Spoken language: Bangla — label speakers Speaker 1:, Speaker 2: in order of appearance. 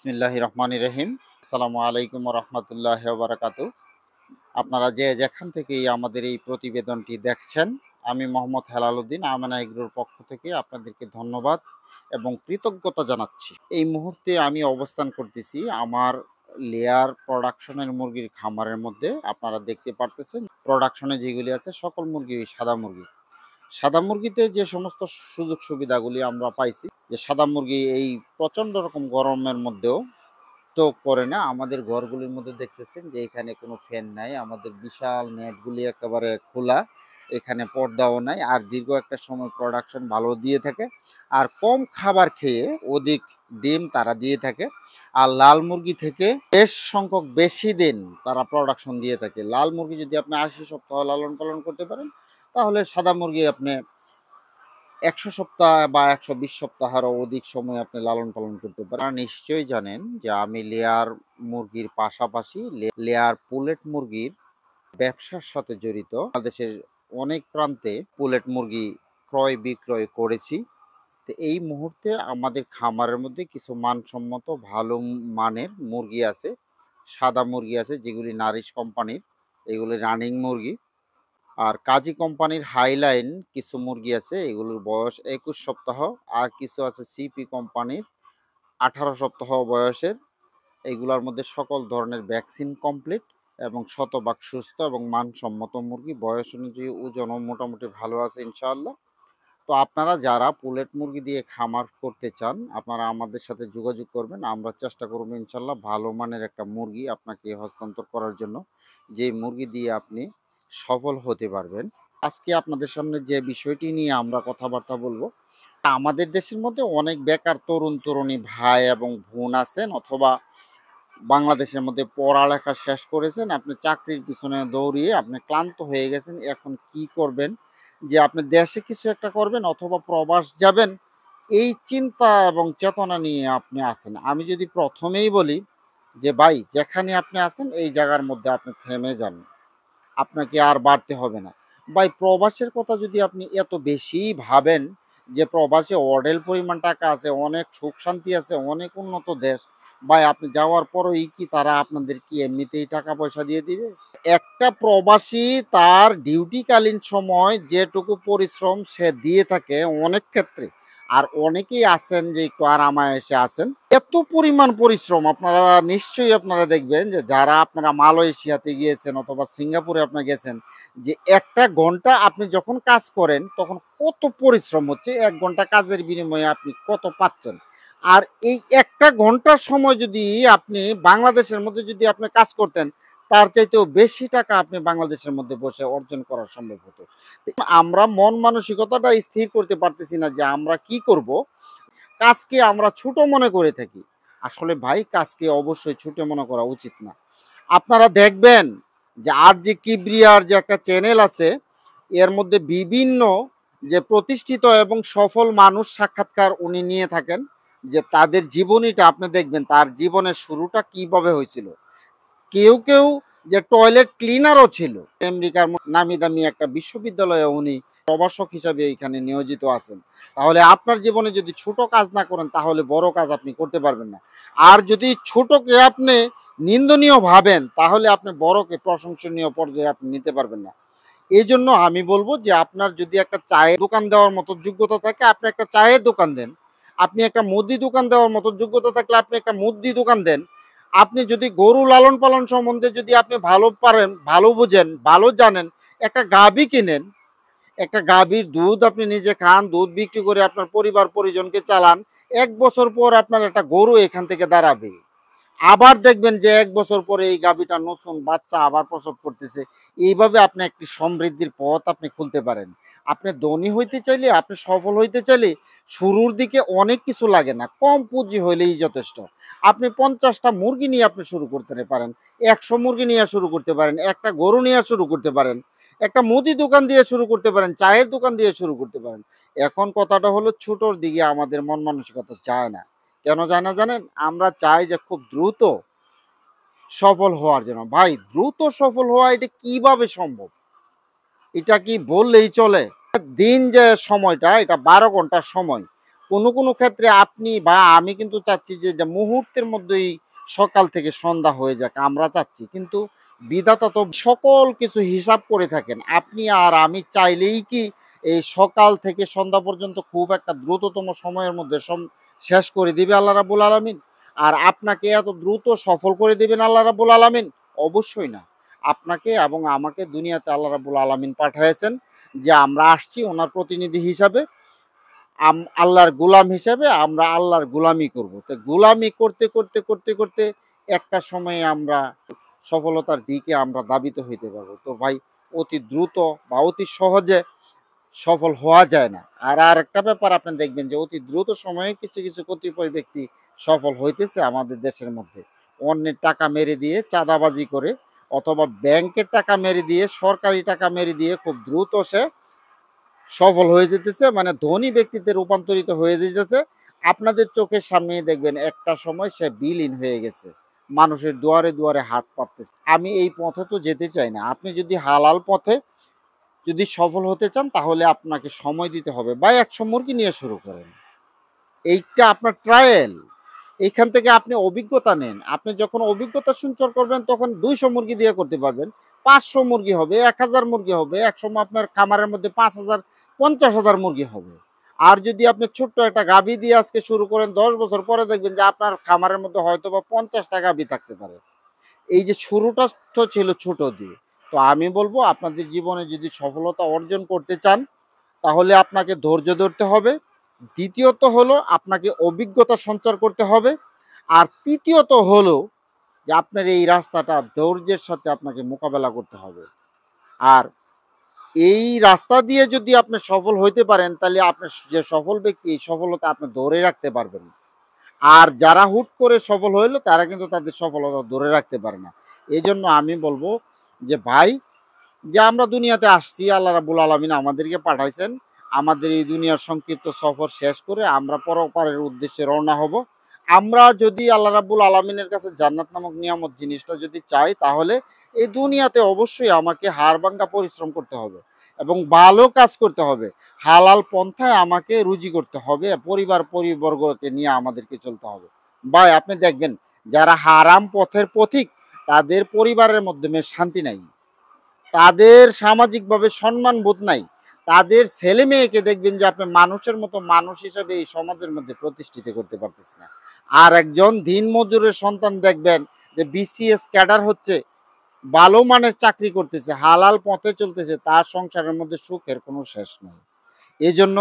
Speaker 1: বিসমিল্লাহির রহমানির রহিম। আসসালামু আলাইকুম ওয়া রাহমাতুল্লাহি ওয়া বারাকাতুহু। আপনারা যে যেখান থেকেই আমাদের এই প্রতিবেদনটি দেখছেন, আমি মোহাম্মদ হেলাল উদ্দিন আমানা এগ্রোর পক্ষ থেকে আপনাদেরকে ধন্যবাদ এবং কৃতজ্ঞতা জানাচ্ছি। এই মুহূর্তে আমি অবস্থান করতেছি আমার লেয়ার প্রোডাকশনের মুরগির খামারের মধ্যে। আপনারা দেখতে পারতেছেন প্রোডাকশনে যেগুলি আছে সকল মুরগি সাদা মুরগি। সাদা মুরগিতে যে সমস্ত সুযোগ সুবিধাগুলি আমরা পাইছি, যে সাদা মুরগি এই প্রচণ্ড রকম গরমের মধ্যেও চোখ পড়ে না। আমাদের ঘরগুলির মধ্যে দেখতেছেন যে এখানে কোনো ফ্যান নাই, আমাদের বিশাল নেটগুলি একেবারে খোলা, এখানে পর্দাও নাই, আর দীর্ঘ একটা সময় প্রোডাকশন ভালো দিয়ে থাকে, আর কম খাবার খেয়ে অধিক ডিম তারা দিয়ে থাকে। আর লাল মুরগি থেকে বেশ সংখ্যক বেশি দিন তারা প্রোডাকশন দিয়ে থাকে। লাল মুরগি যদি আপনি 80 সপ্তাহ লালন পালন করতে পারেন, তাহলে সাদা মুরগি আপনি ১০০ সপ্তাহ বা ১২০ সপ্তাহেরও অধিক সময় আপনি লালন পালন করতে পারেন। আপনারা নিশ্চয়ই জানেন যে আমি লেয়ার মুরগির পাশাপাশি লেয়ার পুলেট মুরগির ব্যবসার সাথে জড়িত। বাংলাদেশের অনেক প্রান্তে পুলেট মুরগি ক্রয় বিক্রয় করেছি। তো এই মুহূর্তে আমাদের খামারের মধ্যে কিছু মানসম্মত ভালো মানের মুরগি আছে, সাদা মুরগি আছে যেগুলি নারিশ কোম্পানির, এগুলি রানিং মুরগি। আর কাজী কোম্পানির হাইলাইন কিছু মুরগি আছে, এগুলোর বয়স ২১ সপ্তাহ। আর কিছু আছে সিপি কোম্পানির ১৮ সপ্তাহ বয়সের। এইগুলোর মধ্যে সকল ধরনের ভ্যাকসিন কমপ্লিট এবং শতভাগ সুস্থ এবং মানসম্মত মুরগি। বয়স অনুযায়ী ওজনও মোটামুটি ভালো আছে ইনশাআল্লাহ। তো আপনারা যারা পুলেট মুরগি দিয়ে খামার করতে চান, আপনারা আমাদের সাথে যোগাযোগ করবেন। আমরা চেষ্টা করব ইনশাআল্লাহ ভালো মানের একটা মুরগি আপনাকে হস্তান্তর করার জন্য, যে মুরগি দিয়ে আপনি সফল হতে পারবেন। আজকে আপনাদের সামনে যে বিষয়টি নিয়ে আমরা কথাবার্তা বলবো, আমাদের দেশের মধ্যে অনেক বেকার তরুণ তরুণী ভাই এবং বোন আছেন, অথবা বাংলাদেশের মধ্যে পড়ালেখা শেষ করেছেন, আপনি চাকরির পিছনে দৌড়িয়ে আপনি ক্লান্ত হয়ে গেছেন। এখন কি করবেন, যে আপনি দেশে কিছু একটা করবেন অথবা প্রবাস যাবেন, এই চিন্তা এবং চেতনা নিয়ে আপনি আছেন। আমি যদি প্রথমেই বলি যে ভাই, যেখানে আপনি আছেন এই জায়গার মধ্যে আপনি থেমে যান, আপনাকে আর বাড়তে হবে না। ভাই, প্রবাসের কথা যদি আপনি এত বেশি ভাবেন, যে প্রবাসে অঢেল পরিমাণ টাকা আছে, অনেক সুখ শান্তি আছে, অনেক উন্নত দেশ, ভাই আপনি যাওয়ার পরেই কি তারা আপনাদের কি এমনিতেই টাকা পয়সা দিয়ে দিবে? একটা প্রবাসী তার ডিউটিকালীন সময় যেটুকু পরিশ্রম সে দিয়ে থাকে অনেক ক্ষেত্রে, আর অনেকেই আছেন যে একটু আরামায়েশে আছেন, এত পরিমাণ পরিশ্রম আপনারা নিশ্চয়ই আপনারা দেখবেন যে যারা আপনারা মালয়েশিয়াতে গিয়েছেন অথবা সিঙ্গাপুরে আপনি গেছেন, যে একটা ঘন্টা আপনি যখন কাজ করেন তখন কত পরিশ্রম হচ্ছে, ১ ঘন্টা কাজের বিনিময়ে আপনি কত পাচ্ছেন। আর এই একটা ঘন্টার সময় যদি আপনি বাংলাদেশের মধ্যে যদি আপনি কাজ করতেন, তার চাইতেও বেশি টাকা আপনি বাংলাদেশের মধ্যে বসে অর্জন করা সম্ভব হতো। আমরা মন মানসিকতাটা স্থির করতে পারতেছি না যে আমরা কি করব। কাজকে আমরা ছোট মনে করে থাকি। আসলে ভাই, কাজকে অবশ্যই ছোট মনে করা উচিত না। আপনারা দেখবেন যে আর যে কিবরিয়ার যে একটা চ্যানেল আছে, এর মধ্যে বিভিন্ন যে প্রতিষ্ঠিত এবং সফল মানুষ সাক্ষাৎকার উনি নিয়ে থাকেন, যে তাদের জীবনীটা আপনি দেখবেন, তার জীবনের শুরুটা কিভাবে হয়েছিল। কেউ কেউ যে টয়লেট ক্লিনারও ছিল। আমেরিকার নামি দামি একটা বিশ্ববিদ্যালয়ে উনি প্রভাষক হিসাবে এখানে নিয়োজিত আছেন। তাহলে আপনার জীবনে যদি ছোট কাজ না করেন, তাহলে বড় কাজ আপনি করতে পারবেন না। আর যদি ছোটকে আপনি নিন্দনীয় ভাবেন, তাহলে আপনি বড়কে প্রশংসনীয় পর্যায়ে আপনি নিতে পারবেন না। এই জন্য আমি বলবো যে আপনার যদি একটা চায়ের দোকান দেওয়ার মতো যোগ্যতা থাকে, আপনি একটা চায়ের দোকান দেন। আপনি একটা মুদি দোকান দেওয়ার মতো যোগ্যতা থাকলে আপনি একটা মুদি দোকান দেন। আপনি যদি গরু লালন পালন সম্বন্ধে যদি আপনি ভালো পারেন, ভালো বুঝেন, ভালো জানেন, একটা গাভী কিনেন। একটা গাভীর দুধ আপনি নিজে খান, দুধ বিক্রি করে আপনার পরিবার পরিজনকে চালান। ১ বছর পর আপনার একটা গরু এখান থেকে দাঁড়াবে। আবার দেখবেন যে ১ বছর পরে এই গাভীটা নতুন বাচ্চা আবার প্রসব করতেছে। এইভাবে আপনি একটি সমৃদ্ধির পথ আপনি খুলতে পারেন। আপনি ধনী হইতে চাইলে, আপনি সফল হইতে চাইলে শুরুর দিকে অনেক কিছু লাগে না। কম পুঁজি হইলেই যথেষ্ট। আপনি ৫০টা মুরগি নিয়ে আপনি শুরু করতে পারেন, ১০০ মুরগি নিয়ে শুরু করতে পারেন, একটা গরু নিয়ে শুরু করতে পারেন, একটা মুদি দোকান দিয়ে শুরু করতে পারেন, চায়ের দোকান দিয়ে শুরু করতে পারেন। এখন কথাটা হলো, ছোটর দিকে আমাদের মন মানসিকতা যায় না। কেন যায় না জানেন? আমরা চাই যে খুব দ্রুত সফল হওয়ার জন্য। ভাই, দ্রুত সফল হওয়া এটা কিভাবে সম্ভব? এটা কি বললেই চলে? দিন যে সময়টা, এটা ১২ ঘন্টার সময়। কোনো ক্ষেত্রে আপনি বা আমি কিন্তু চাচ্ছি যে মুহূর্তের মধ্যেই সকাল থেকে সন্ধ্যা হয়ে যাক আমরা চাচ্ছি। কিন্তু বিধাতা তো সকল কিছু হিসাব করে থাকেন। আপনি আর আমি চাইলেই কি এই সকাল থেকে সন্ধ্যা পর্যন্ত খুব একটা দ্রুততম সময়ের মধ্যে শেষ করে দিবে আল্লাহ রাব্বুল আলামিন? আর আপনাকে এত দ্রুত সফল করে দিবেন আল্লাহ রাব্বুল আলামিন? অবশ্যই না। আপনাকে এবং আমাকে দুনিয়াতে আল্লাহ রাব্বুল আলামিন পাঠাইছেন যে আমরা আসছি ওনার প্রতিনিধি হিসাবে। আল্লাহর গোলাম হিসেবে আমরা আল্লাহর গোলামি করব। তো গোলামি করতে একটা সময়ে আমরা সফলতার দিকে আমরা ধাবিত হইতে পারবো। তো ভাই অতি দ্রুত বা অতি সহজে সফল হওয়া যায় না। আর আরেকটা ব্যাপার আপনি দেখবেন যে অতি দ্রুত সময়ে কিছু কতিপয় ব্যক্তি সফল হইতেছে আমাদের দেশের মধ্যে। অন্যের টাকা মেরে দিয়ে চাঁদাবাজি করে অথবা ব্যাংকের টাকা মেরে দিয়ে, সরকারি টাকা মেরে দিয়ে খুব দ্রুত সে সফল হয়ে যেতেছে, মানে ধনী ব্যক্তিতে রূপান্তরিত হয়ে যেতেছে। আপনাদের চোখের সামনেই দেখবেন একটা সময় সে বিলীন হয়ে গেছে। মানুষের দুয়ারে হাত পাততেছে। আমি এই পথে তো যেতে চাই না। আপনি যদি হালাল পথে যদি সফল হতে চান তাহলে আপনাকে সময় দিতে হবে বা ১০০ মুরগি নিয়ে শুরু করেন। এইটা আপনার ট্রায়াল। এইখান থেকে আপনি অভিজ্ঞতা নেন। আপনি যখন অভিজ্ঞতা সঞ্চার করবেন তখন ২০০ মুরগি দিয়ে করতে পারবেন। ৫০০ মুরগি হবে, ১০০০ মুরগি হবে। একসময় আপনার খামারের মধ্যে ৫০০০, ৫০,০০০ মুরগি হবে। আর যদি আপনি ছোট্ট একটা গাভী দিয়ে আজকে শুরু করেন ১০ বছর পরে দেখবেন যে আপনার খামারের মধ্যে হয়তোবা ৫০টা গাভী থাকতে পারে। এই যে শুরুটা তো ছিল ছোট দিয়ে। তো আমি বলব আপনাদের জীবনে যদি সফলতা অর্জন করতে চান তাহলে আপনাকে ধৈর্য ধরতে হবে। দ্বিতীয়ত হলো আপনাকে অভিজ্ঞতা সঞ্চার করতে হবে। আর তৃতীয়ত হলো যে আপনার এই রাস্তাটা ধৈর্যের সাথে আপনাকে মোকাবেলা করতে হবে। আর এই রাস্তা দিয়ে যদি আপনি সফল হইতে পারেন তাহলে আপনার যে সফল ব্যক্তি এই সফলতা আপনি ধরে রাখতে পারবেন। আর যারা হুট করে সফল হইলো তারা কিন্তু তাদের সফলতা ধরে রাখতে পারে না। এজন্য আমি বলব যে ভাই যে আমরা দুনিয়াতে আসছি আল্লাহ রাব্বুল আলামিন আমাদেরকে পাঠাইছেন। আমাদের এই দুনিয়ার সংক্ষিপ্ত সফর শেষ করে আমরা পরপারের উদ্দেশ্যে রওনা হব। আমরা যদি আল্লাহ রাব্বুল আলামিনের কাছে জান্নাত নামক নিয়ামত জিনিসটা যদি চাই তাহলে এই দুনিয়াতে অবশ্যই আমাকে হাড়ভাঙ্গা পরিশ্রম করতে হবে এবং ভালো কাজ করতে হবে। হালাল পন্থায় আমাকে রুজি করতে হবে। পরিবর্গকে নিয়ে আমাদেরকে চলতে হবে। ভাই আপনি দেখবেন যারা হারাম পথের পথিক তাদের পরিবারের মাধ্যমে শান্তি নাই। তাদের সামাজিকভাবে সম্মানবোধ নাই। তাদের ছেলে-মেয়েকে দেখবেন যে আপনি মানুষের মতো মানুষ হিসেবে এই সমাজের মধ্যে প্রতিষ্ঠিত করতে পারতেছে না। আর একজন দিনমজুরের সন্তান দেখবেন যে বিসিএস ক্যাডার হচ্ছে, ভালো মানের চাকরি করতেছে, হালাল পথে চলতেছে, তার সংসারের মধ্যে সুখের কোনো শেষ নাই। এজন্য